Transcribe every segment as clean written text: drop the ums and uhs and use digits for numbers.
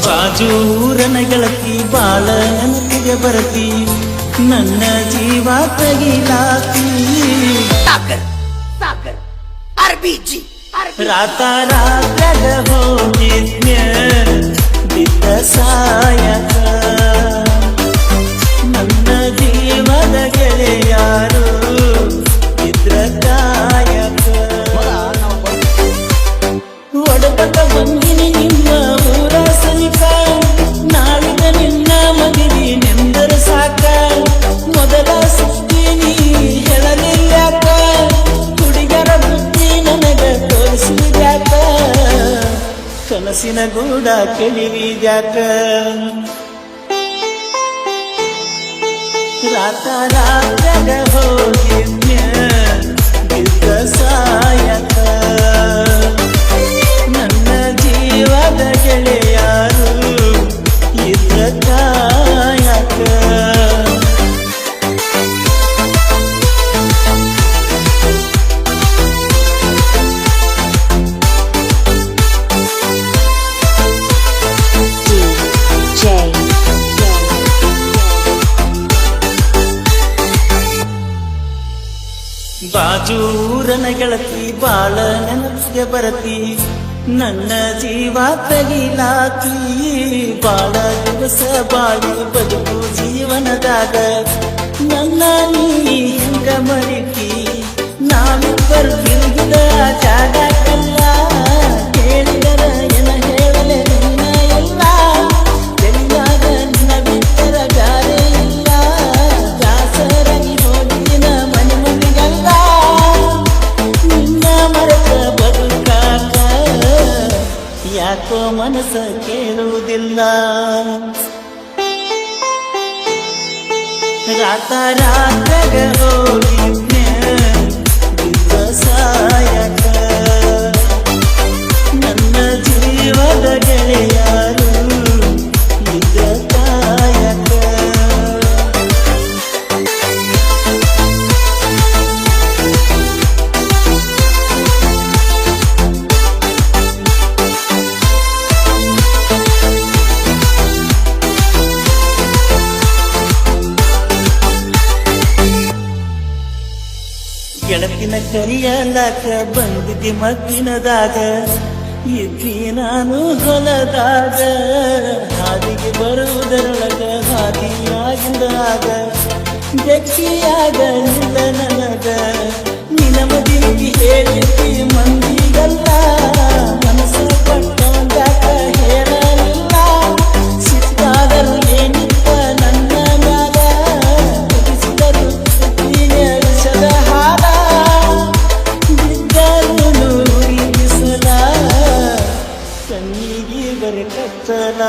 ಬಾಜೂರನ ಗೆಳತಿ ಬಾಳ ನೆನಪಿಗೆ ಬರತಿ ನನ್ನ ಜೀವ ತಗಿಲಾತಿ ರಾತ ರಾತ್ರಾಗ ಹೋಗಿದ್ನ್ಯ ಬಿದ್ದ ಸಾಯಕ ನನ್ನ ಜೀವದ ಗೆಳೆಯಾರು ಇದ್ರ ಕಾಯಕ ಒಡಪಟ ಬಂದಿನಿ ನಿಮ್ಮ ಊರ ಸನಿಕ ನಾಳಿಗ ನಿನ್ನ ಮಗಿದಿ ನೆಂದರ ಸಾಕ ಮೊದಲ ಸುತ್ತೀನಿ ಹೇಳಲಿಲ್ಲಾಕ ಹುಡುಗರ ಬುದ್ಧಿ ನನಗ ತೋರಿಸಿದ್ಯಾಕ ಕನಸಿನ ಗೂಡ ಕೆಳಿವಿದ್ಯಾಕ ರಾತ ರಾತ್ರಾಗ ಹೋಗಿದ್ನ್ಯ ಬಿದ್ದ ಸಾಯಕ ನನ್ನ ಜೀವದ ಗೆಳೆಯಾರು ಇದ್ರ ಕಾಯಕ ಬಾಜೂರನ ಗೆಳತಿ ಬಾಳ ನೆನಪಿಗೆ ಬರತಿ ನನ್ನ ಜೀವ ತಗಿಲಾತಿ ಬಾಳ ದಿವಸ ಬಾಳಿ ಬದುಕು ಜೀವನದಾಗ ನನ್ನ ನೀ ಹೆಂಗ ಮರಿತಿ ನಾವಿಬ್ಬರು ತಿರುಗಿದ ಜಾಗಕ್ಕಲ್ಲ ಕೇಳಿದರ ಏನ ಹೇಳಲೆ ನಿನ್ನ ಎಲ್ಲ ಎಲ್ಲಿಯಾಗ ನಿನ್ನ ಬಿಟ್ಟರ ಗಾರೆ ಇಲ್ಲ ದಾಸರಾಗಿ ಹೋಗಿನ ಮನೆ ಮಂದಿಗಲ್ಲ ನಿನ್ನ ಮರೆತ ಬದುಕಾಕ ಯಾಕೋ ಮನಸ್ಸ ಕೇಳುವುದಿಲ್ಲ ರಾತ ರಾತ್ರಾಗ ಹೋಗಿದ್ನ್ಯ ಬಿದ್ದ ಸಾಯಕ ನನ್ನ ಜೀವದ ಗೆಳೆಯಾರು ಇದ್ರ ಕಾಯಕ ಗೆಳತಿನ ಕರಿಯಲಾಕ ಬಂದಿದ್ದಿ ಮದ್ದಿನದಾಗ ಇದ್ದಿ ನಾನು ಹೊಲದಾಗ ಹಾದಿಗೆ ಬರುವುದರೊಳಗ ಹಾದಿಯಾಗಿಂದಾಗ ಗಟ್ಟಿಯಾಗಲಿಲ್ಲ ನನಗ ನಿನ ಮದಿಗೆ ಹೇಳಿದ್ದಿ ಮಂದಿಗಲ್ಲ ಮನಸ್ಸು ಪಟ್ಟಂಗಾಕ ಹೇಳಲಿಲ್ಲ ಸಿಕ್ಕಾದರೂ ಏನಿತ್ತ ನನ್ನ ಮ್ಯಾಲ ಕುದಿಸಿದರು ವಿಷದ ಹಾದ ಬಿದ್ದರು ಬಿಸಲ ಕಣ್ಣಿಗೆ ಬರೆ ಕತ್ತಲ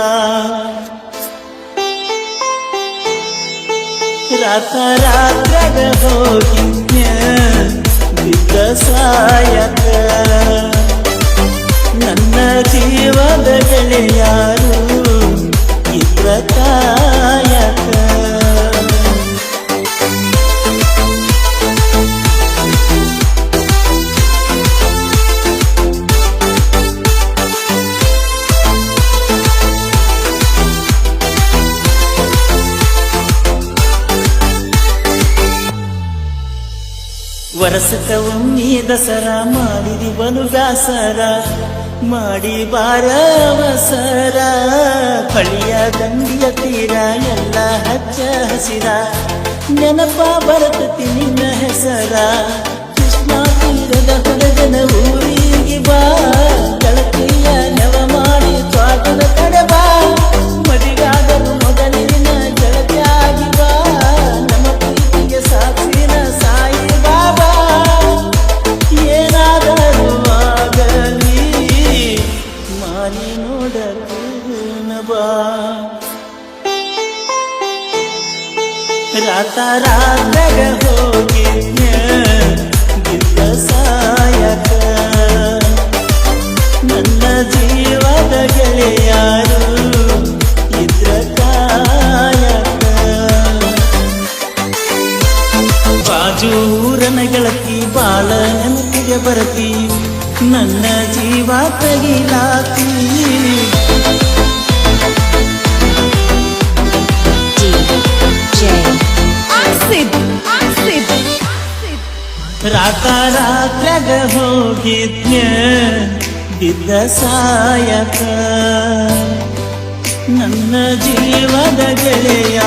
ರಾತ ರಾತ್ರಾಗ ಹೋಗಿದ್ನ್ಯ ಬಿದ್ದ ಸಾಯಕ ನನ್ನ ಜೀವದ ಗೆಳೆಯಾರು ಇದ್ರ ಕಾಯಕ ವರಸಕ ಒಮ್ಮೆ ದಸರಾ ಮಾಡಿದಿ ಬಲು ಬ್ಯಾಸರ ಮಾಡಿ ಬಾರವಸರ ಹಳಿಯ ದಂಡಿಯ ತೀರ ಎಲ್ಲ ಹಚ್ಚ ಹಸಿರ ನೆನಪ ಬರತತಿ ನಿನ್ನ ಹೆಸರ ಕೃಷ್ಣ ತೀರದ ಹೊರಗನ ಊರಿಗೆ ಬಾ ಗೆಳತಿಯ ನೆವ ಮಾಡಿ ಸ್ವಾಗತ ಕಡೆ ಬಾ ಮದಿಗಾದರೂ ಮೊದಲಿನ ಗೆಳತಿಯಾಗಿ ಬಾ ನಮ್ಮ ಪ್ರೀತಿಗೆ ಸಾಕ್ಷಿನ ಸಾಯಿ ಬಾಬಾ ಏನಾದರೂ ಆಗಲಿ ಮಾರಿ ನೋಡನ ಬಾ ರಾತ ರಾತ್ರಾಗ ಹೋಗಿದ್ನ್ಯ ಬಿದ್ದ ಸಾಯಕ ನನ್ನ ಜೀವದ ಗೆಳೆಯಾರು ಇದ್ರ ಕಾಯಕ ಬಾಜೂರನ ಗೆಳತಿ ಬಾಳ ನೆನಪಿಗೆ ಬರತಿ ನನ್ನ ಜೀವ ತಗಿಲಾತಿ ರಾತ್ರಾಗ ಹೋಗಿದ್ನ ಬಿದ್ದ ಸಾಯಕ ನನ್ನ ಜೀವದ ಗೆಳೆಯ